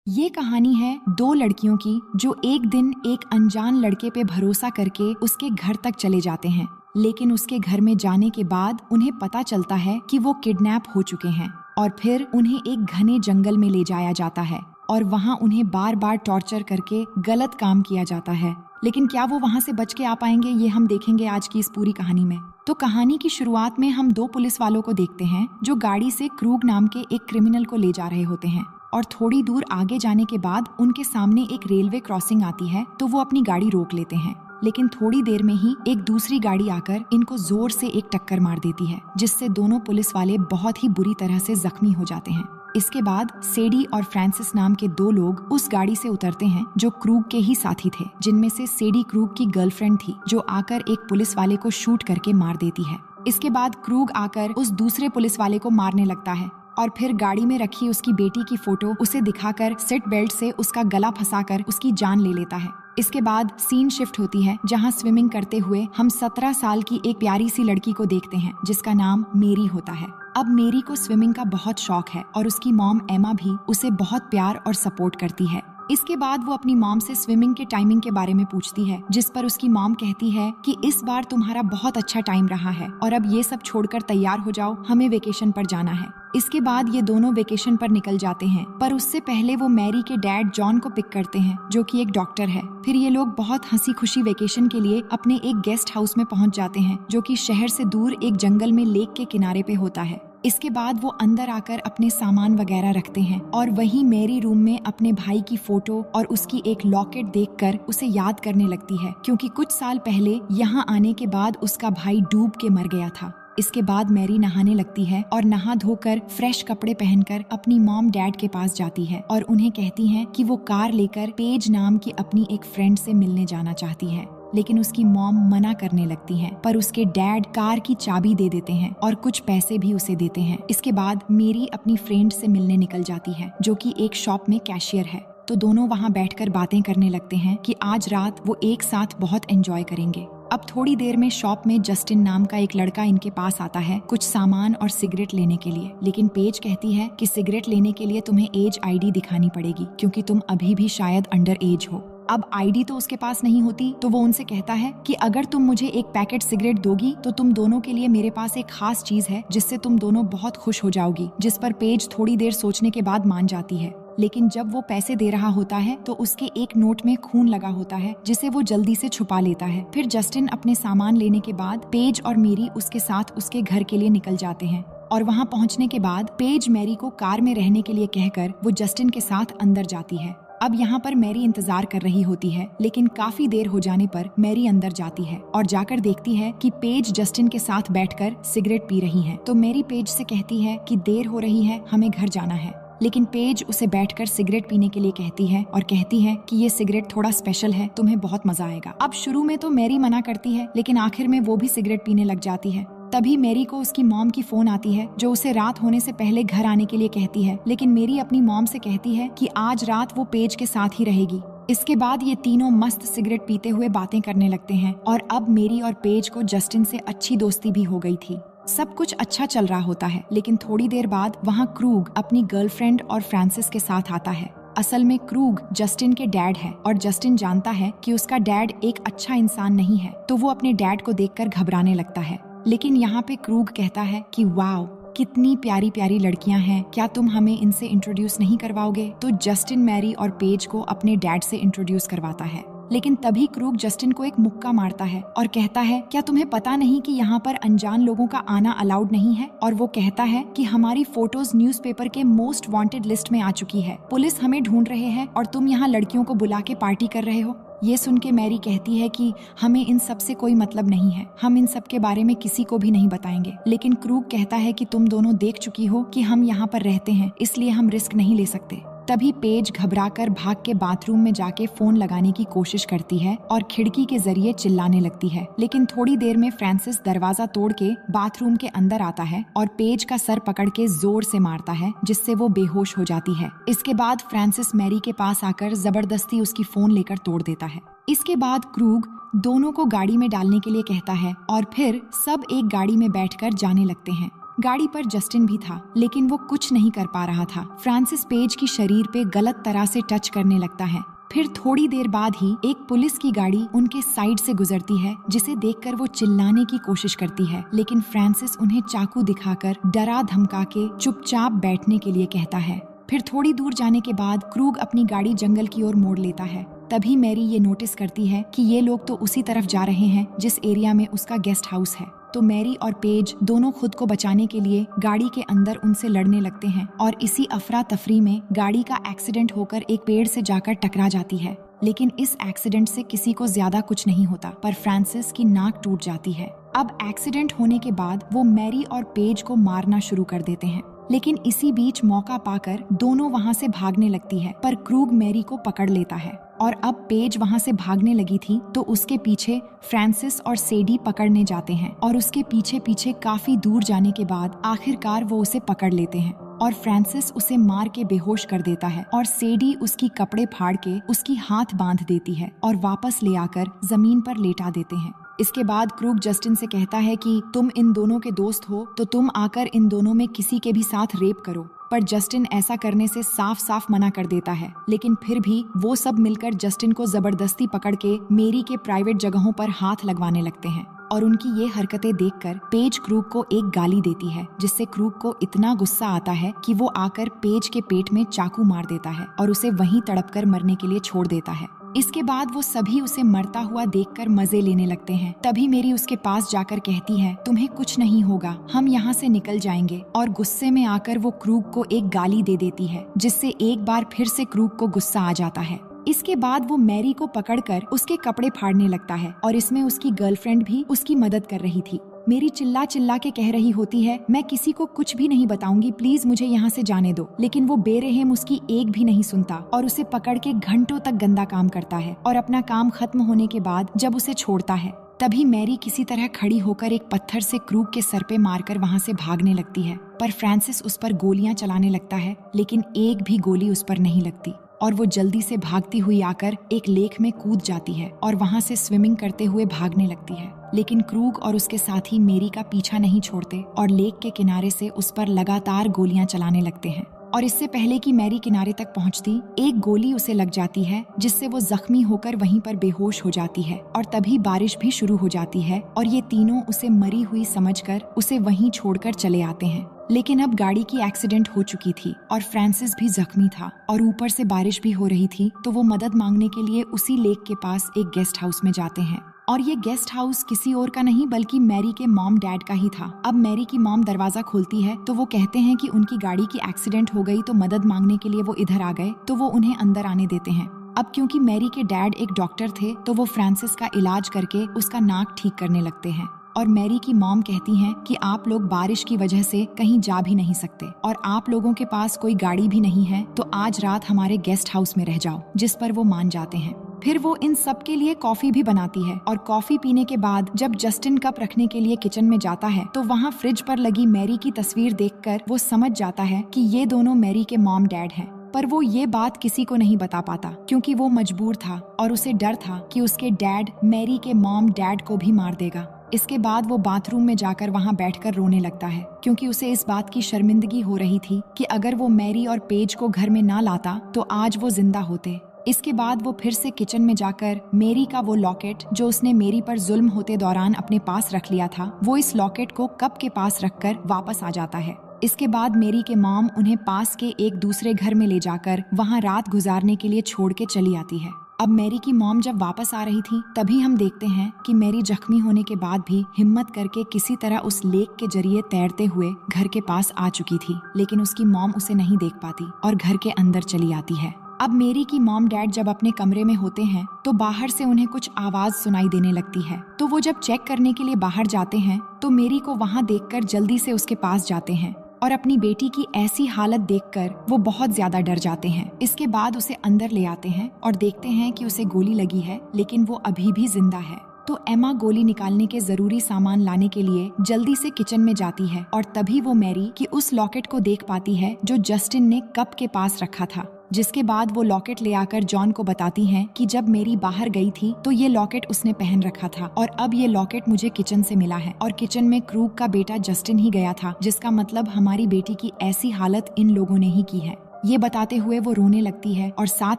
ये कहानी है दो लड़कियों की जो एक दिन एक अनजान लड़के पे भरोसा करके उसके घर तक चले जाते हैं, लेकिन उसके घर में जाने के बाद उन्हें पता चलता है कि वो किडनैप हो चुके हैं और फिर उन्हें एक घने जंगल में ले जाया जाता है और वहाँ उन्हें बार बार टॉर्चर करके गलत काम किया जाता है। लेकिन क्या वो वहाँ से बच के आ पाएंगे, ये हम देखेंगे आज की इस पूरी कहानी में। तो कहानी की शुरुआत में हम दो पुलिस वालों को देखते हैं जो गाड़ी से क्रूग नाम के एक क्रिमिनल को ले जा रहे होते हैं और थोड़ी दूर आगे जाने के बाद उनके सामने एक रेलवे क्रॉसिंग आती है तो वो अपनी गाड़ी रोक लेते हैं। लेकिन थोड़ी देर में ही एक दूसरी गाड़ी आकर इनको जोर से एक टक्कर मार देती है, जिससे दोनों पुलिस वाले बहुत ही बुरी तरह से जख्मी हो जाते हैं। इसके बाद सेडी और फ्रांसिस नाम के दो लोग उस गाड़ी से उतरते हैं जो क्रूग के ही साथी थे, जिनमें से सेडी क्रूग की गर्लफ्रेंड थी जो आकर एक पुलिस वाले को शूट करके मार देती है। इसके बाद क्रूग आकर उस दूसरे पुलिस वाले को मारने लगता है और फिर गाड़ी में रखी उसकी बेटी की फोटो उसे दिखाकर सीट बेल्ट से उसका गला फंसाकर उसकी जान ले लेता है। इसके बाद सीन शिफ्ट होती है जहां स्विमिंग करते हुए हम 17 साल की एक प्यारी सी लड़की को देखते हैं जिसका नाम मेरी होता है। अब मेरी को स्विमिंग का बहुत शौक है और उसकी मॉम एमा भी उसे बहुत प्यार और सपोर्ट करती है। इसके बाद वो अपनी मॉम से स्विमिंग के टाइमिंग के बारे में पूछती है, जिस पर उसकी मॉम कहती है कि इस बार तुम्हारा बहुत अच्छा टाइम रहा है और अब ये सब छोड़कर तैयार हो जाओ, हमें वेकेशन पर जाना है। इसके बाद ये दोनों वेकेशन पर निकल जाते हैं, पर उससे पहले वो मैरी के डैड जॉन को पिक करते हैं जो कि एक डॉक्टर है। फिर ये लोग बहुत हंसी खुशी वेकेशन के लिए अपने एक गेस्ट हाउस में पहुंच जाते हैं जो कि शहर से दूर एक जंगल में लेक के किनारे पे होता है। इसके बाद वो अंदर आकर अपने सामान वगैरह रखते हैं और वहीं मेरी रूम में अपने भाई की फोटो और उसकी एक लॉकेट देखकर उसे याद करने लगती है, क्योंकि कुछ साल पहले यहाँ आने के बाद उसका भाई डूब के मर गया था। इसके बाद मैरी नहाने लगती है और नहा धोकर फ्रेश कपड़े पहनकर अपनी मॉम डैड के पास जाती है और उन्हें कहती है कि वो कार लेकर पेज नाम की अपनी एक फ्रेंड से मिलने जाना चाहती है। लेकिन उसकी मॉम मना करने लगती है, पर उसके डैड कार की चाबी दे देते हैं और कुछ पैसे भी उसे देते हैं। इसके बाद मेरी अपनी फ्रेंड से मिलने निकल जाती है जो कि एक शॉप में कैशियर है। तो दोनों वहाँ बैठकर बातें करने लगते हैं कि आज रात वो एक साथ बहुत एंजॉय करेंगे। अब थोड़ी देर में शॉप में जस्टिन नाम का एक लड़का इनके पास आता है कुछ सामान और सिगरेट लेने के लिए, लेकिन पेज कहती है कि सिगरेट लेने के लिए तुम्हें एज आईडी दिखानी पड़ेगी क्योंकि तुम अभी भी शायद अंडर एज हो। अब आईडी तो उसके पास नहीं होती, तो वो उनसे कहता है कि अगर तुम मुझे एक पैकेट सिगरेट दोगी तो तुम दोनों के लिए मेरे पास एक खास चीज है जिससे तुम दोनों बहुत खुश हो जाओगी, जिस पर पेज थोड़ी देर सोचने के बाद मान जाती है। लेकिन जब वो पैसे दे रहा होता है तो उसके एक नोट में खून लगा होता है जिसे वो जल्दी से छुपा लेता है। फिर जस्टिन अपने सामान लेने के बाद पेज और मेरी उसके साथ उसके घर के लिए निकल जाते हैं और वहाँ पहुँचने के बाद पेज मैरी को कार में रहने के लिए कहकर वो जस्टिन के साथ अंदर जाती है। अब यहाँ पर मैरी इंतजार कर रही होती है, लेकिन काफी देर हो जाने पर मैरी अंदर जाती है और जाकर देखती है कि पेज जस्टिन के साथ बैठकर सिगरेट पी रही है। तो मैरी पेज से कहती है कि देर हो रही है, हमें घर जाना है। लेकिन पेज उसे बैठकर सिगरेट पीने के लिए कहती है और कहती है कि ये सिगरेट थोड़ा स्पेशल है, तुम्हें बहुत मजा आएगा। अब शुरू में तो मैरी मना करती है, लेकिन आखिर में वो भी सिगरेट पीने लग जाती है। तभी मैरी को उसकी मॉम की फोन आती है जो उसे रात होने से पहले घर आने के लिए कहती है, लेकिन मैरी अपनी मॉम से कहती है कि आज रात वो पेज के साथ ही रहेगी। इसके बाद ये तीनों मस्त सिगरेट पीते हुए बातें करने लगते हैं और अब मैरी और पेज को जस्टिन से अच्छी दोस्ती भी हो गई थी। सब कुछ अच्छा चल रहा होता है, लेकिन थोड़ी देर बाद वहाँ क्रूग अपनी गर्लफ्रेंड और फ्रांसिस के साथ आता है। असल में क्रूग जस्टिन के डैड है और जस्टिन जानता है कि उसका डैड एक अच्छा इंसान नहीं है, तो वो अपने डैड को देखकर घबराने लगता है। लेकिन यहाँ पे क्रूग कहता है कि वाओ, कितनी प्यारी प्यारी लड़कियां हैं, क्या तुम हमें इनसे इंट्रोड्यूस नहीं करवाओगे? तो जस्टिन मैरी और पेज को अपने डैड से इंट्रोड्यूस करवाता है। लेकिन तभी क्रूग जस्टिन को एक मुक्का मारता है और कहता है, क्या तुम्हें पता नहीं कि यहाँ पर अनजान लोगों का आना अलाउड नहीं है? और वो कहता है कि हमारी फोटोज न्यूज़पेपर के मोस्ट वांटेड लिस्ट में आ चुकी है, पुलिस हमें ढूंढ रहे हैं और तुम यहाँ लड़कियों को बुला के पार्टी कर रहे हो। ये सुन के मैरी कहती है कि हमें इन सब से कोई मतलब नहीं है, हम इन सब के बारे में किसी को भी नहीं बताएंगे। लेकिन क्रूग कहता है कि तुम दोनों देख चुकी हो कि हम यहाँ पर रहते हैं, इसलिए हम रिस्क नहीं ले सकते। तभी पेज घबराकर भाग के बाथरूम में जाके फोन लगाने की कोशिश करती है और खिड़की के जरिए चिल्लाने लगती है। लेकिन थोड़ी देर में फ्रांसिस दरवाजा तोड़ के बाथरूम के अंदर आता है और पेज का सर पकड़ के जोर से मारता है, जिससे वो बेहोश हो जाती है। इसके बाद फ्रांसिस मैरी के पास आकर जबरदस्ती उसकी फोन लेकर तोड़ देता है। इसके बाद क्रूग दोनों को गाड़ी में डालने के लिए कहता है और फिर सब एक गाड़ी में बैठकर जाने लगते हैं। गाड़ी पर जस्टिन भी था, लेकिन वो कुछ नहीं कर पा रहा था। फ्रांसिस पेज की शरीर पे गलत तरह से टच करने लगता है। फिर थोड़ी देर बाद ही एक पुलिस की गाड़ी उनके साइड से गुजरती है, जिसे देखकर वो चिल्लाने की कोशिश करती है, लेकिन फ्रांसिस उन्हें चाकू दिखाकर डरा धमका के चुपचाप बैठने के लिए कहता है। फिर थोड़ी दूर जाने के बाद क्रूग अपनी गाड़ी जंगल की ओर मोड़ लेता है। तभी मैरी ये नोटिस करती है कि ये लोग तो उसी तरफ जा रहे हैं जिस एरिया में उसका गेस्ट हाउस है। तो मैरी और पेज दोनों खुद को बचाने के लिए गाड़ी के अंदर उनसे लड़ने लगते हैं और इसी अफरा तफरी में गाड़ी का एक्सीडेंट होकर एक पेड़ से जाकर टकरा जाती है। लेकिन इस एक्सीडेंट से किसी को ज्यादा कुछ नहीं होता, पर फ्रांसिस की नाक टूट जाती है। अब एक्सीडेंट होने के बाद वो मैरी और पेज को मारना शुरू कर देते हैं, लेकिन इसी बीच मौका पाकर दोनों वहाँ से भागने लगती है, पर क्रूग मैरी को पकड़ लेता है और अब पेज वहाँ से भागने लगी थी तो उसके पीछे फ्रांसिस और सेडी पकड़ने जाते हैं और उसके पीछे पीछे काफी दूर जाने के बाद आखिरकार वो उसे पकड़ लेते हैं और फ्रांसिस उसे मार के बेहोश कर देता है और सेडी उसकी कपड़े फाड़ के उसकी हाथ बांध देती है और वापस ले आकर जमीन पर लेटा देते हैं। इसके बाद क्रूग जस्टिन से कहता है कि तुम इन दोनों के दोस्त हो तो तुम आकर इन दोनों में किसी के भी साथ रेप करो, पर जस्टिन ऐसा करने से साफ साफ मना कर देता है। लेकिन फिर भी वो सब मिलकर जस्टिन को जबरदस्ती पकड़ के मैरी के प्राइवेट जगहों पर हाथ लगवाने लगते हैं और उनकी ये हरकतें देखकर पेज क्रूग को एक गाली देती है, जिससे क्रूग को इतना गुस्सा आता है कि वो आकर पेज के पेट में चाकू मार देता है और उसे वहीं तड़पकर मरने के लिए छोड़ देता है। इसके बाद वो सभी उसे मरता हुआ देखकर मजे लेने लगते हैं। तभी मेरी उसके पास जाकर कहती है, तुम्हें कुछ नहीं होगा, हम यहाँ से निकल जाएंगे। और गुस्से में आकर वो क्रूग को एक गाली दे देती है, जिससे एक बार फिर से क्रूग को गुस्सा आ जाता है। इसके बाद वो मैरी को पकड़कर उसके कपड़े फाड़ने लगता है और इसमें उसकी गर्लफ्रेंड भी उसकी मदद कर रही थी। मेरी चिल्ला चिल्ला के कह रही होती है, मैं किसी को कुछ भी नहीं बताऊंगी, प्लीज मुझे यहाँ से जाने दो। लेकिन वो बेरहम उसकी एक भी नहीं सुनता और उसे पकड़ के घंटों तक गंदा काम करता है और अपना काम खत्म होने के बाद जब उसे छोड़ता है तभी मैरी किसी तरह खड़ी होकर एक पत्थर से क्रूग के सर पे मारकर वहाँ से भागने लगती है, पर फ्रांसिस उस पर गोलियां चलाने लगता है, लेकिन एक भी गोली उस पर नहीं लगती और वो जल्दी से भागती हुई आकर एक लेक में कूद जाती है और वहाँ से स्विमिंग करते हुए भागने लगती है। लेकिन क्रूग और उसके साथी मैरी का पीछा नहीं छोड़ते और लेक के किनारे से उस पर लगातार गोलियां चलाने लगते हैं और इससे पहले कि मैरी किनारे तक पहुंचती, एक गोली उसे लग जाती है, जिससे वो जख्मी होकर वहीं पर बेहोश हो जाती है और तभी बारिश भी शुरू हो जाती है और ये तीनों उसे मरी हुई समझकर उसे वहीं छोड़कर चले आते हैं। लेकिन अब गाड़ी की एक्सीडेंट हो चुकी थी और फ्रांसिस भी जख्मी था और ऊपर से बारिश भी हो रही थी, तो वो मदद मांगने के लिए उसी लेक के पास एक गेस्ट हाउस में जाते हैं और ये गेस्ट हाउस किसी और का नहीं बल्कि मैरी के मॉम डैड का ही था। अब मैरी की मॉम दरवाजा खोलती है तो वो कहते हैं कि उनकी गाड़ी की एक्सीडेंट हो गई, तो मदद मांगने के लिए वो इधर आ गए, तो वो उन्हें अंदर आने देते हैं। अब क्योंकि मैरी के डैड एक डॉक्टर थे तो वो फ्रांसिस का इलाज करके उसका नाक ठीक करने लगते हैं और मैरी की मॉम कहती हैं कि आप लोग बारिश की वजह से कहीं जा भी नहीं सकते और आप लोगों के पास कोई गाड़ी भी नहीं है, तो आज रात हमारे गेस्ट हाउस में रह जाओ, जिस पर वो मान जाते हैं। फिर वो इन सब के लिए कॉफी भी बनाती है और कॉफी पीने के बाद जब जस्टिन कप रखने के लिए किचन में जाता है तो वहाँ फ्रिज पर लगी मैरी की तस्वीर देखकर वो समझ जाता है कि ये दोनों मैरी के मॉम डैड हैं। पर वो ये बात किसी को नहीं बता पाता क्योंकि वो मजबूर था और उसे डर था कि उसके डैड मैरी के मॉम डैड को भी मार देगा। इसके बाद वो बाथरूम में जाकर वहाँ बैठकर रोने लगता है क्योंकि उसे इस बात की शर्मिंदगी हो रही थी कि अगर वो मैरी और पेज को घर में ना लाता तो आज वो जिंदा होते। इसके बाद वो फिर से किचन में जाकर मैरी का वो लॉकेट जो उसने मैरी पर जुल्म होते दौरान अपने पास रख लिया था, वो इस लॉकेट को कप के पास रखकर वापस आ जाता है। इसके बाद मैरी के मॉम उन्हें पास के एक दूसरे घर में ले जाकर वहाँ रात गुजारने के लिए छोड़ के चली आती है। अब मैरी की मॉम जब वापस आ रही थी तभी हम देखते हैं कि मैरी जख्मी होने के बाद भी हिम्मत करके किसी तरह उस लेक के जरिए तैरते हुए घर के पास आ चुकी थी, लेकिन उसकी मॉम उसे नहीं देख पाती और घर के अंदर चली आती है। अब मैरी की मॉम डैड जब अपने कमरे में होते हैं तो बाहर से उन्हें कुछ आवाज सुनाई देने लगती है, तो वो जब चेक करने के लिए बाहर जाते हैं तो मैरी को वहाँ देखकर जल्दी से उसके पास जाते हैं और अपनी बेटी की ऐसी हालत देखकर वो बहुत ज्यादा डर जाते हैं। इसके बाद उसे अंदर ले आते हैं और देखते हैं कि उसे गोली लगी है, लेकिन वो अभी भी जिंदा है। तो एमा गोली निकालने के जरूरी सामान लाने के लिए जल्दी से किचन में जाती है और तभी वो मैरी की उस लॉकेट को देख पाती है जो जस्टिन ने कप के पास रखा था। जिसके बाद वो लॉकेट ले आकर जॉन को बताती हैं कि जब मेरी बाहर गई थी तो ये लॉकेट उसने पहन रखा था और अब ये लॉकेट मुझे किचन से मिला है और किचन में क्रूग का बेटा जस्टिन ही गया था, जिसका मतलब हमारी बेटी की ऐसी हालत इन लोगों ने ही की है। ये बताते हुए वो रोने लगती है और साथ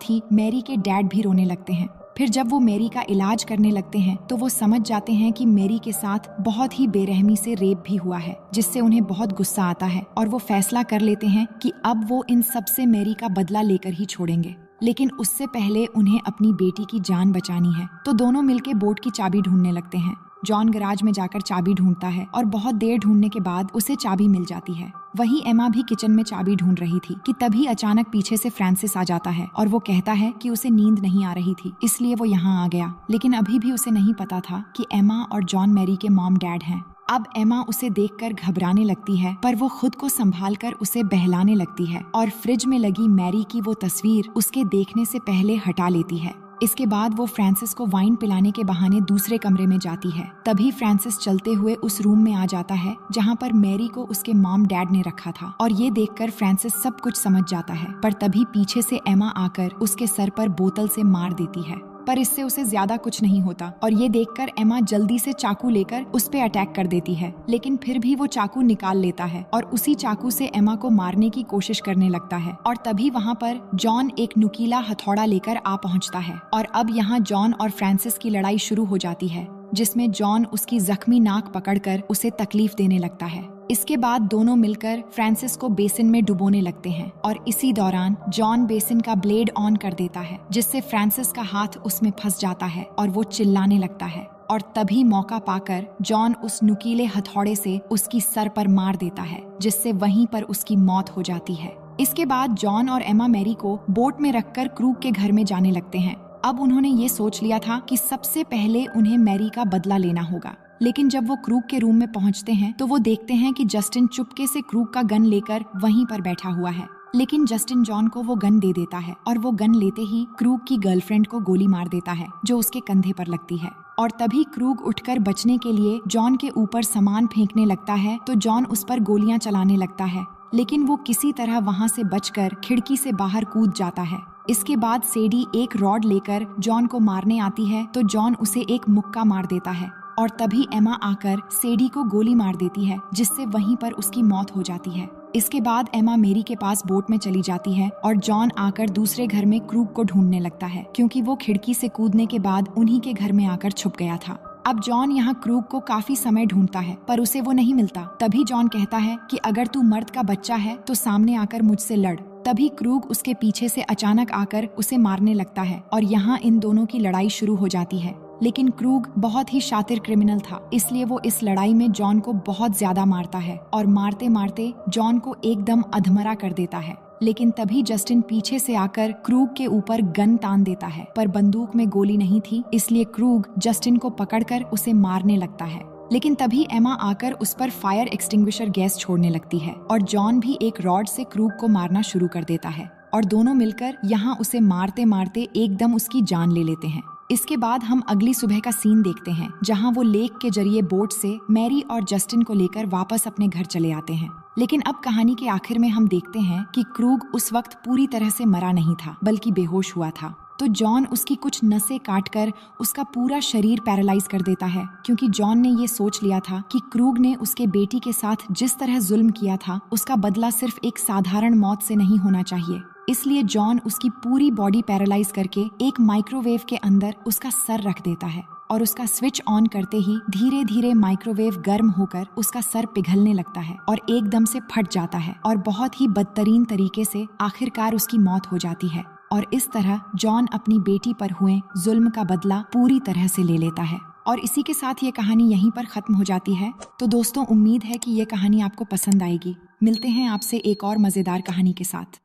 ही मैरी के डैड भी रोने लगते हैं। फिर जब वो मैरी का इलाज करने लगते हैं तो वो समझ जाते हैं कि मैरी के साथ बहुत ही बेरहमी से रेप भी हुआ है, जिससे उन्हें बहुत गुस्सा आता है और वो फैसला कर लेते हैं कि अब वो इन सब से मैरी का बदला लेकर ही छोड़ेंगे। लेकिन उससे पहले उन्हें अपनी बेटी की जान बचानी है, तो दोनों मिलकर बोट की चाबी ढूंढने लगते हैं। जॉन गराज में जाकर चाबी ढूंढता है और बहुत देर ढूंढने के बाद उसे चाबी मिल जाती है। वहीं एमा भी किचन में चाबी ढूंढ रही थी कि तभी अचानक पीछे से फ्रांसिस आ जाता है और वो कहता है कि उसे नींद नहीं आ रही थी, इसलिए वो यहाँ आ गया। लेकिन अभी भी उसे नहीं पता था कि एमा और जॉन मैरी के मॉम डैड हैं। अब एमा उसे देखकर घबराने लगती है, पर वो खुद को संभालकर उसे बहलाने लगती है और फ्रिज में लगी मैरी की वो तस्वीर उसके देखने से पहले हटा लेती है। इसके बाद वो फ्रांसिस को वाइन पिलाने के बहाने दूसरे कमरे में जाती है। तभी फ्रांसिस चलते हुए उस रूम में आ जाता है जहाँ पर मैरी को उसके मॉम डैड ने रखा था और ये देखकर फ्रांसिस सब कुछ समझ जाता है, पर तभी पीछे से एमा आकर उसके सर पर बोतल से मार देती है, पर इससे उसे ज्यादा कुछ नहीं होता और ये देखकर एमा जल्दी से चाकू लेकर उस पे अटैक कर देती है। लेकिन फिर भी वो चाकू निकाल लेता है और उसी चाकू से एमा को मारने की कोशिश करने लगता है और तभी वहाँ पर जॉन एक नुकीला हथौड़ा लेकर आ पहुँचता है और अब यहाँ जॉन और फ्रांसिस की लड़ाई शुरू हो जाती है, जिसमें जॉन उसकी जख्मी नाक पकड़कर उसे तकलीफ देने लगता है। इसके बाद दोनों मिलकर फ्रांसिस को बेसिन में डुबोने लगते हैं और इसी दौरान जॉन बेसिन का ब्लेड ऑन कर देता है, जिससे फ्रांसिस का हाथ उसमें फंस जाता है और वो चिल्लाने लगता है और तभी मौका पाकर जॉन उस नुकीले हथौड़े से उसकी सर पर मार देता है, जिससे वहीं पर उसकी मौत हो जाती है। इसके बाद जॉन और एमा मैरी को बोट में रखकर क्रूग के घर में जाने लगते हैं। अब उन्होंने ये सोच लिया था कि सबसे पहले उन्हें मैरी का बदला लेना होगा। लेकिन जब वो क्रूग के रूम में पहुंचते हैं तो वो देखते हैं कि जस्टिन चुपके से क्रूग का गन लेकर वहीं पर बैठा हुआ है। लेकिन जस्टिन जॉन को वो गन दे देता है और वो गन लेते ही क्रूग की गर्लफ्रेंड को गोली मार देता है, जो उसके कंधे पर लगती है। और तभी क्रूग उठकर बचने के लिए जॉन के ऊपर सामान फेंकने लगता है तो जॉन उस पर गोलियां चलाने लगता है, लेकिन वो किसी तरह वहाँ से बचकर खिड़की से बाहर कूद जाता है। इसके बाद सेडी एक रॉड लेकर जॉन को मारने आती है तो जॉन उसे एक मुक्का मार देता है और तभी एमा आकर सेडी को गोली मार देती है, जिससे वहीं पर उसकी मौत हो जाती है। इसके बाद एमा मैरी के पास बोट में चली जाती है और जॉन आकर दूसरे घर में क्रूग को ढूंढने लगता है, क्योंकि वो खिड़की से कूदने के बाद उन्हीं के घर में आकर छुप गया था। अब जॉन यहाँ क्रूग को काफी समय ढूंढता है, पर उसे वो नहीं मिलता। तभी जॉन कहता है कि अगर तू मर्द का बच्चा है तो सामने आकर मुझसे लड़। तभी क्रूग उसके पीछे से अचानक आकर उसे मारने लगता है और यहाँ इन दोनों की लड़ाई शुरू हो जाती है। लेकिन क्रूग बहुत ही शातिर क्रिमिनल था, इसलिए वो इस लड़ाई में जॉन को बहुत ज्यादा मारता है और मारते मारते जॉन को एकदम अधमरा कर देता है। लेकिन तभी जस्टिन पीछे से आकर क्रूग के ऊपर गन तान देता है, पर बंदूक में गोली नहीं थी, इसलिए क्रूग जस्टिन को पकड़कर उसे मारने लगता है। लेकिन तभी एमा आकर उस पर फायर एक्सटिंग्विशर गैस छोड़ने लगती है और जॉन भी एक रॉड से क्रूग को मारना शुरू कर देता है और दोनों मिलकर यहाँ उसे मारते मारते एकदम उसकी जान ले लेते हैं। इसके बाद हम अगली सुबह का सीन देखते हैं, जहाँ वो लेक के जरिए बोट से मैरी और जस्टिन को लेकर वापस अपने घर चले आते हैं। लेकिन अब कहानी के आखिर में हम देखते हैं कि क्रूग उस वक्त पूरी तरह से मरा नहीं था, बल्कि बेहोश हुआ था। तो जॉन उसकी कुछ नसें काटकर उसका पूरा शरीर पैरालाइज कर देता है, क्योंकि जॉन ने ये सोच लिया था कि क्रूग ने उसके बेटी के साथ जिस तरह जुल्म किया था उसका बदला सिर्फ एक साधारण मौत से नहीं होना चाहिए। इसलिए जॉन उसकी पूरी बॉडी पैरालाइज करके एक माइक्रोवेव के अंदर उसका सर रख देता है और उसका स्विच ऑन करते ही धीरे धीरे माइक्रोवेव गर्म होकर उसका सर पिघलने लगता है और एकदम से फट जाता है और बहुत ही बदतरीन तरीके से आखिरकार उसकी मौत हो जाती है। और इस तरह जॉन अपनी बेटी पर हुए जुल्म का बदला पूरी तरह से ले लेता है। और इसी के साथ ये कहानी यहीं पर खत्म हो जाती है। तो दोस्तों, उम्मीद है कि ये कहानी आपको पसंद आएगी। मिलते हैं आपसे एक और मजेदार कहानी के साथ।